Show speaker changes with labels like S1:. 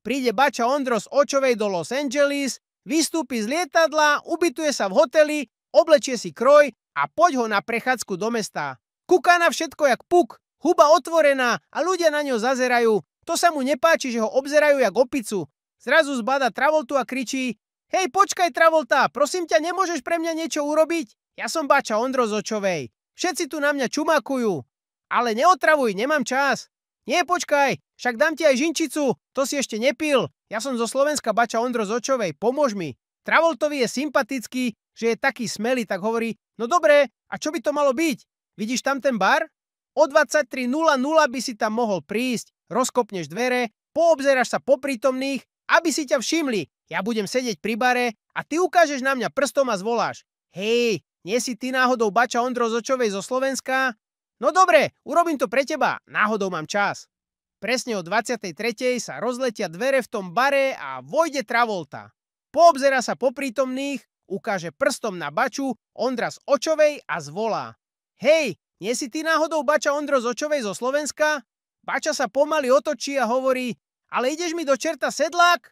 S1: Príde bača Ondro z Očovej do Los Angeles, vystúpi z lietadla, ubytuje sa v hoteli, oblečie si kroj a poď ho na prechádzku do mesta. Kúka na všetko jak puk, huba otvorená a ľudia na ňo zazerajú. To sa mu nepáči, že ho obzerajú jak opicu. Zrazu zbada Travoltu a kričí: Hej, počkaj Travolta, prosím ťa, nemôžeš pre mňa niečo urobiť? Ja som bača Ondro z Očovej. Všetci tu na mňa čumakujú. Ale neotravuj, nemám čas. Nie, počkaj, však dám ti aj žinčicu, to si ešte nepil. Ja som zo Slovenska, bača Ondro z Očovej, pomôž mi. Travoltovi je sympatický, že je taký smelý, tak hovorí: No dobre, a čo by to malo byť? Vidíš tam ten bar? O 23:00 by si tam mohol prísť, rozkopneš dvere, poobzeráš sa po prítomných, aby si ťa všimli. Ja budem sedieť pri bare a ty ukážeš na mňa prstom a zvoláš: Hej, nie si ty náhodou bača Ondro z Očovej zo Slovenska? No dobre, urobím to pre teba, náhodou mám čas. Presne o 23:00 sa rozletia dvere v tom bare a vojde Travolta. Poobzerá sa po prítomných, ukáže prstom na baču Ondra z Očovej a zvolá: Hej, nie si ty náhodou bača Ondro z Očovej zo Slovenska? Bača sa pomaly otočí a hovorí: Ale ideš mi do čerta sedlák?